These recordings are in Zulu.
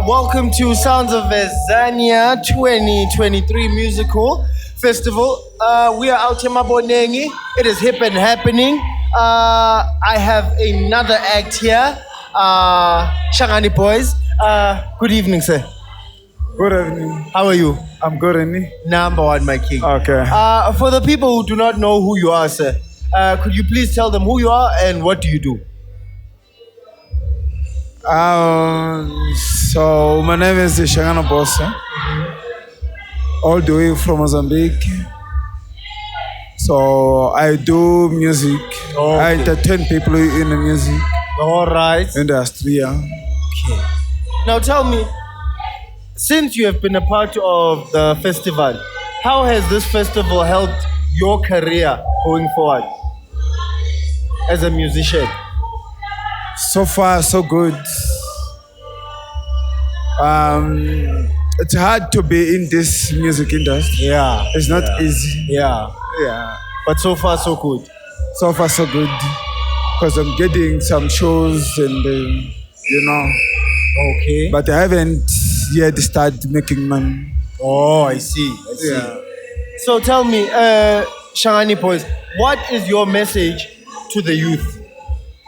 Welcome to Sounds of Azania 2023 Musical Festival. We are out in Mabonengi. It is hip and happening. I have another act here, Shangani Boys. Good evening, sir. Good evening. How are you? I'm good, Annie. Number one, my king. Okay. For the people who do not know who you are, sir, could you please tell them who you are and what do you do? So my name is Shangana Bossa, all the way from Mozambique. So I do music. Okay. I entertain people in the music All right. industry. Yeah. Okay. Now tell me, since you have been a part of the festival, how has this festival helped your career going forward as a musician? So far, so good. It's hard to be in this music industry. Yeah. It's not yeah, easy. Yeah. Yeah. But so far, so good. So far, so good. Because I'm getting some shows and, Okay. but I haven't yet started making money. Oh, I see. I see. Yeah. So tell me, Shangani Boys, what is your message to the youth?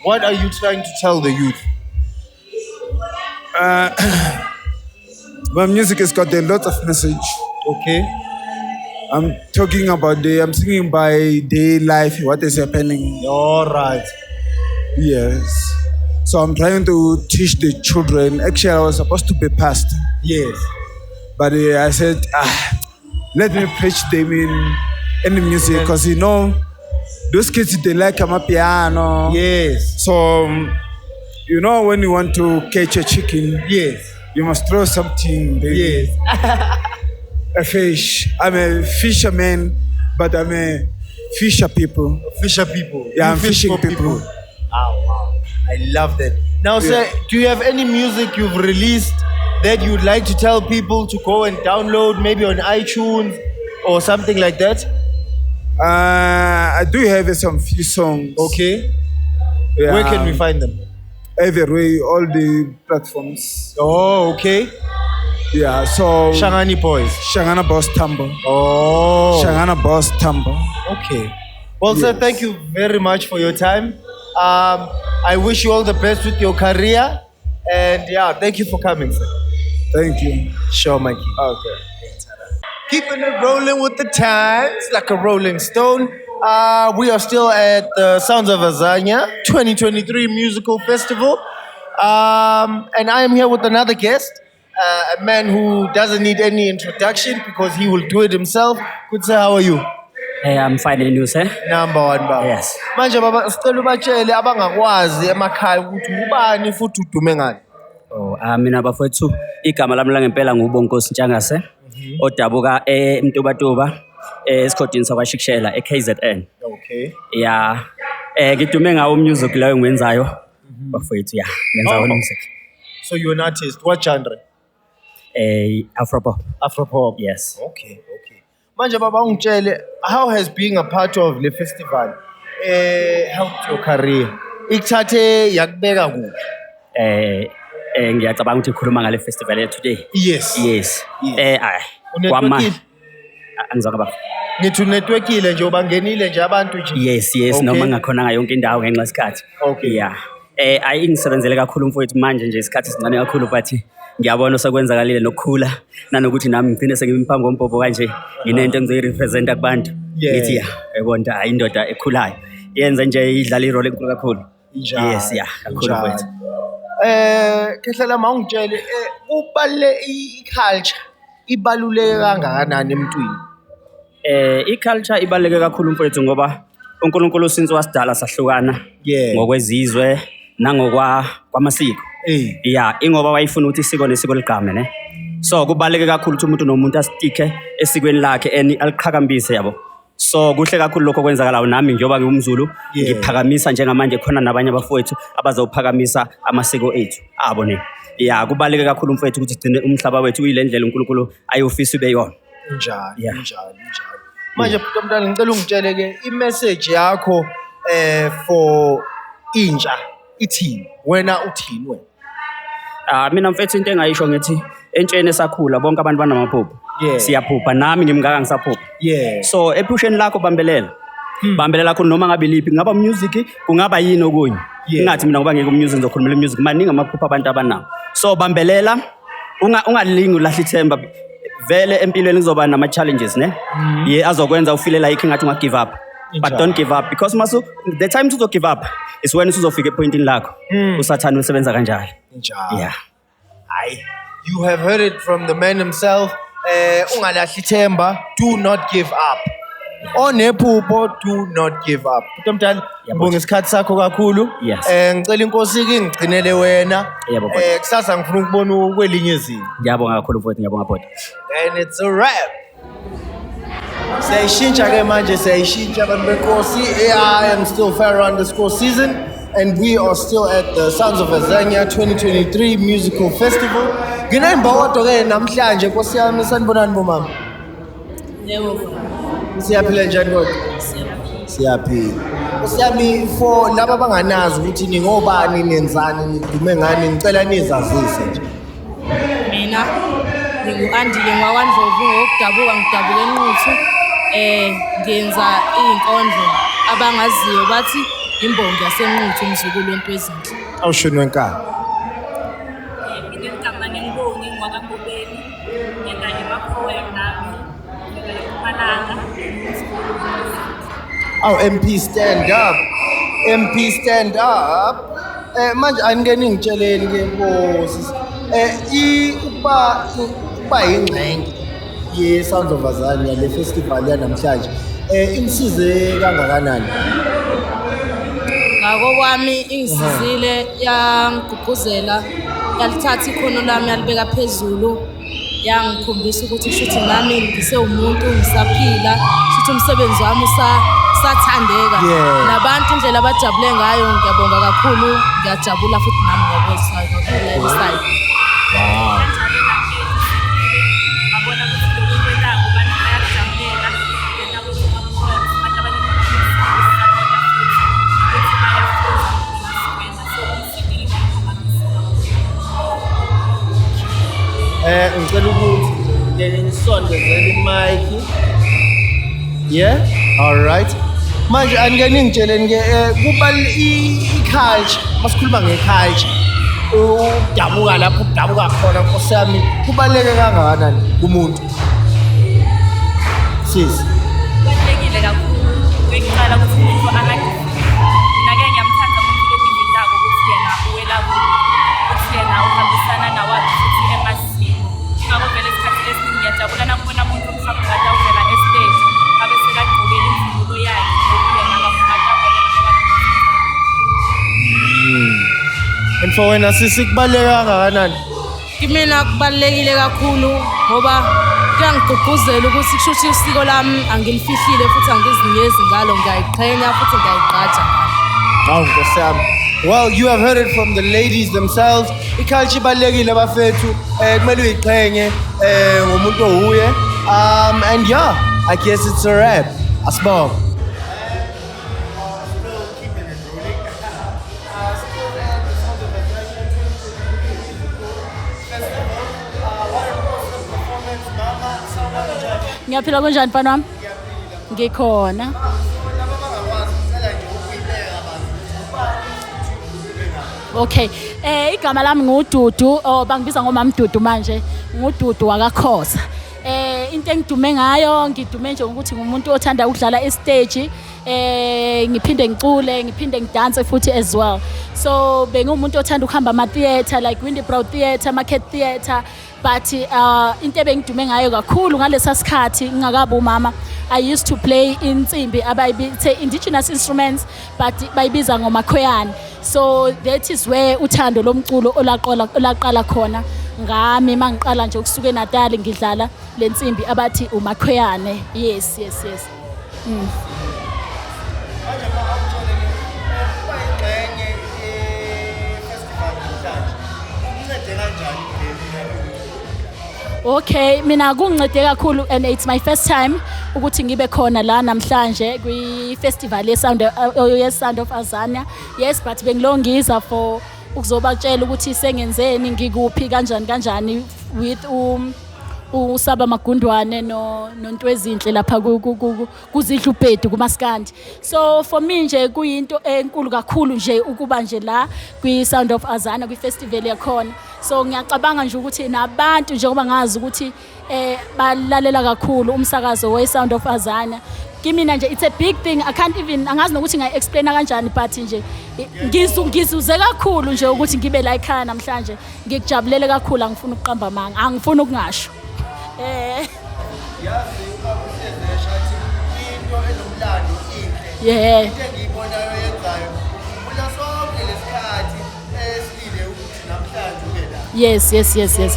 What are you trying to tell the youth? My music has got a lot of message. Okay. I'm I'm singing by day life, what is happening. All right. Yes. So I'm trying to teach the children. Actually, I was supposed to be pastor, Yes. but I said, let me preach them in the music because those kids they like piano. Yes. So when you want to catch a chicken, Yes. you must throw something. Baby. Yes. A fish. I'm a fisherman, but I'm a fisher people. Fisher people. Yeah, You I'm fish fishing for people. Oh, wow. I love that. Now, sir, do you have any music you've released that you'd like to tell people to go and download, maybe on iTunes or something like that? I do have some few songs. Okay. Yeah, Where can we find them? everywhere, all the platforms. Oh, okay. Yeah, so Shangani Boys. Shangana Boss Tambo. Oh. Shangana Boss Tambo. Okay. Well, sir, thank you very much for your time. I wish you all the best with your career. And yeah, thank you for coming, sir. Thank you. Sure, Mikey. Okay. Keeping it rolling with the times like a rolling stone. We are still at the Sounds of Azania 2023 Musical Festival. And I am here with another guest, a man who doesn't need any introduction because he will do it himself. Good sir, how are you? Hey, I'm fine and you, sir? Number one, baba. Yes. Manje baba, sicela ubatshele abangakwazi emakhaya ukuthi ubani futhi udume ngani. Oh, mina bafowethu igama lami langempela nguBonkosi Ntshangase odabuka eMtubatuba esikhodini sakwashikshela eKZN. Okay. Yeah. Ngidume ngawo music leyo ngiwenzayo. Bafowethu yeah, ngenza wona music. So you're an artist. What genre? Afropop. Afropop. Yes. Okay. Manje baba ungitshele, how has being a part of the festival helped your career? Ikuthathe yakubeka kuphi? Ngiyacabanga ukuthi ukhuluma ngale festival yethu today. Yes. Yes. Unetworkile? Angizwanga baba. Ngithi unetworkile nje ubangenile nje abantu nje. Yes, Okay. noma ngakhona yonke indawo ngenxa yesikhathi. Okay. Yeah. Ingisebenzele kakhulu mfowethu manje nje isikhathi sincane kakhulu but ngiyabona sekwenzakalile nokukhula nanokuthi nami ngicine sengimphanga ngompopho kanje nginento engizoyirepresenta kubantu. Yeah. Ngithi yabona indoda ekhulayo. Yenza nje idlala irole enkulu kakhulu. Injalo. Yes, kakhulu mfowethu. Khehlela mawungitshele ubale iculture ibaluleke kangakanani emntwini? Iculture ibaluleke kakhulu mfowethu ngoba uNkulunkulu since wasidala sahlukana Yeah. ngokwezizwe kwamasiko. Yeah, ingoba wayifuna ukuthi isiko nesiko ligqame ne. So kubaleke kakhulu ukuthi umuntu nomuntu asitike esikweni lakhe aliqhakambise yabo. So kuhle kakhulu lokho kwenzakalayo nami njengoba ngiwumZulu ngiphakamisa njengamanje khona nabanye abafowethu abazophakamisa amasiko ethu. Abone. Yeah, kubaleke kakhulu mfowethu ukuthi gcine umhlaba wethu uyilendlela uNkulunkulu ayofisa ube yona. Njalo. Manje bhuti mntana ngicela ungitshele ke i-message yakho for intsha ithini? Wena uthini wena? Mina mfethu into engayisho ngithi entsheni esakhula bonke abantu banamaphupho. Yeah. Siyaphupha nami ngimngaka ngisaphupha. Yeah. So ephusheni lakho bambelela. Bambelela khona noma ngabe liphi ngaba music kungaba yini okunye. Yeah. Ngathi mina ngoba ngeke music ngizokhulumela music maningi amaphupho abantu abanawo. So bambelela ungalingi ulahla ithemba vele empilweni kuzoba nama challenges ne. Yeah azokwenza ufile like ngathi unga give up. But don't give up because the time to give up is when uzofika epointini lakho. Usathana usebenza kanjalo. Yeah. Aye. You have heard it from the man himself. Ungalahli ithemba, do not give up. Onephupho, do not give up. Mntwana, ngibonga isikhathi sakho kakhulu. Yes. Ngicela inkosi ke ngigcinele wena. Yebo, baba. Kusasa ngifuna ukubona kwelinye izinto. Ngiyabonga kakhulu mfowethu, ngiyabonga baba. And it's a wrap. Siyayishintsha ke manje siyayishintsha abantu benkosi. I am still Pharaoh_season and we are still at the Sounds of Azania 2023 Musical Festival. Nginembawado ke namhlanje nkosi yami sanibonani bomama. Yebo. Siyaphila njani kodwa? Siyaphila. Nkosi yami for laba abanganazi ukuthi ningobani nenzani nidume ngani ngicela nizazise nje. Mina ngingu-Andile ngwakwaNdlovu ngokudabuka ngidabule enquthu. Ngenza izinkondlo abangaziyo bathi imbongi yasenquthu umzukulu wento ezinhle. Awushoni wenkaba. Mina igama ngengibongi ngwakangobeni ngenza emapoem nami ngemalanga. Oh, MP stand up. MP stand up. Manje angeke ngitsheleni ke Nkosi. Ukuba ingxenye ye Sounds of Azania le festival yanamhlanje. Imsize kangakanani? Ngako kwami ingisizile yangigqugquzela yalithatha ikhono lami yalibeka phezulu yangikhombisa ukuthi shuthi nami ngisewumuntu ngisaphila shuthi umsebenzi wami usathandeka nabantu indlela abajabule ngayo ngiyabonga kakhulu ngiyajabula futhi nami ngiyabonga. Wow. Ngicela ukuthi nisondezele i-mic. Yeah? All right. Manje angeke ningitsheleni ke kuba i-culture, masikhuluma nge-culture. Udabuka lapho udabuka khona Nkosi yami kubaleke kangakanani kumuntu? Sis. Kubalulekile kakhulu. Ngicela ukuthi umuntu mina ke ngiyamthanda umuntu odivendako ukuthi yena uwela ukuthi yena uhambisana nawaphi futhi emasini. Ngakho vele isikhathi esiningi ngiyajabula nakubona umuntu mhlawumbe kade awuvela estage abe sekagqokile imvunulo yakhe yena ngakho And for wena sisi kubaleke kangakanani? Kimina kubalekile kakhulu ngoba kuyangigqugquzela ukuthi kushuthi isiko lami angilifihlile futhi angizinyezi ngalo ngiyayiqhenya futhi ngiyayigqaja. Hawu Nkosi yami. Well, you have heard it from the ladies themselves. I-culture ibalekile bafethu kumele uyiqhenye ngomuntu ohuye. And yeah, I guess it's a wrap. Asibonge. Ngiyaphila kunjani mfana wami? Ngikhona. Okay. Igama lami nguDudu, bangibiza ngomama Dudu manje. NguDudu wakakhosa. Into engidume ngayo, ngidume nje ukuthi ngumuntu othanda ukudlala e-stage. Ngiphinde ngicule, ngiphinde ngidance futhi as well. So bengumuntu othanda ukuhamba ama-theatre like Windybrow Theatre, Market Theatre. But into ebengidume ngayo kakhulu ngalesa sikhathi ngingakabi umama, I used to play insimbi abayibiza indigenous instruments but bayibiza ngomakhweyane. So that is where uthando lomculo olaqala khona ngami mangiqala nje ukusuka eNatal ngidlala lensimbi abathi umakhweyane. Yes. Okay, mina kungincede kakhulu and it's my first time ukuthi ngibe khona la namhlanje kwi festival ye Sound of Azania. Yes, but bengilongiza for ukuzobatshela ukuthi sengenzeni ngikuphi kanjani with usaba magundwane nontwezinhle lapha kuzidla ubhedu kumaskandi. So for me nje kuyinto enkulu kakhulu nje ukuba nje la kwi-Sound of Azania kwi-festival yakhona. So ngiyacabanga nje ukuthi nabantu njengoba ngazi ukuthi balalela kakhulu umsakazo we-Sound of Azania. Kimina nje it's a big thing. I can't even angazi nokuthi ngayi-explaina kanjani but nje ngizuze kakhulu nje ukuthi ngibe la ekhaya namhlanje. Ngikujabulele kakhulu, angifuni ukuqamba amanga, angifuni ukungasho. Yazi ukusezesha athi into enomlando inhle. Yeah. Into engiyibonayo yenzayo ukhumbula sonke lesikhathi esilinde ukuthi namhlanje ube la. Yes. Ize nje.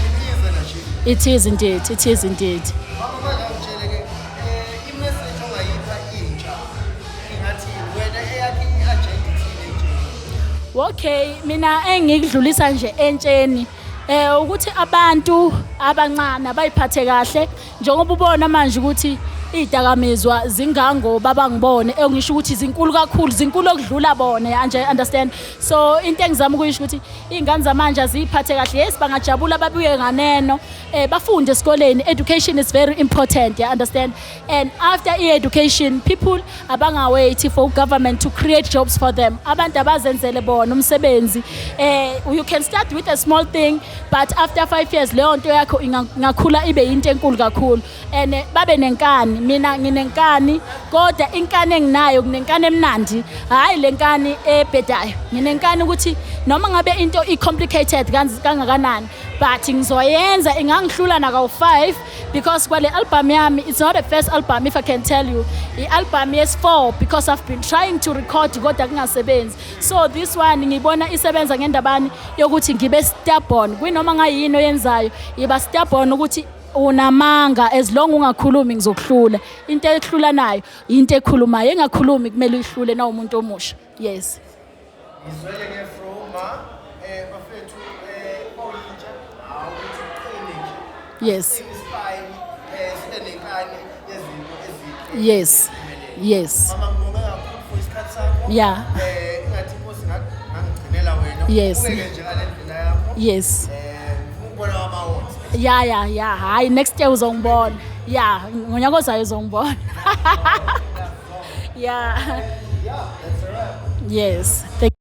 It is indeed. Mama manje ngitshele ke imessage ongayipha intsha ingathi wena eyakhe i-agenda ithile nje. Okay, mina engikudlulisa nje entsheni ukuthi abantu abancane abayiphathe kahle njengoba ubona manje ukuthi idakamizwa zingango baba ngibone engisho ukuthi zinkulu kakhulu, zinkulu okudlula bona nje, understand. So into engizama ukuyisho ukuthi izingane zamanje aziphathe kahle. Yes, bangajabula babuye nganeno bafunde esikoleni. Education is very important, you understand. And after education, people abangawait for government to create jobs for them. Abantu abazenzele bona umsebenzi. You can start with a small thing, but after 5 years leyo nto yakho ingakhula ibe into enkulu kakhulu. And babe nenkani, mina nginenkani, kodwa inkani enginayo kunenkani emnandi, hayi lenkani ebhedayo. Nginenkani ukuthi noma ngabe into i-complicated kangakanani, but ngizoyenza ingangihlula naka-5 because kwale album yami, it's not the first album if I can tell you. I-album yes4 because I've been trying to record kodwa kungasebenzi. So this one ngibona isebenza ngendabani yokuthi ngibe stubborn. Kwinoma ngayini oyenzayo, iba stubborn ukuthi unamanga, as long ungakhulumi ngizokuhlula. Into ehlula nayo into ekhulumayo, engakhulumi kumele uyihlule na umuntu omusha. Yes. Izwele ke from bafethu oyintsha ukuthi uqine nje. Yes. Inspire sibe nenkani yezinto ezihle. Yes. Mama ngibonge kakhulu for isikhathi sakho. Yeah. Ingathi inkosi ngangigcinela wena. Yes. Ubeke nje ngale ndlela yakho. Yes. Ukubona ama-awards. Yeah. Hayi next year uzongibona. Yeah, ngonyaka ozayo uzongibona. Yeah. Yeah, that's all right. Yes.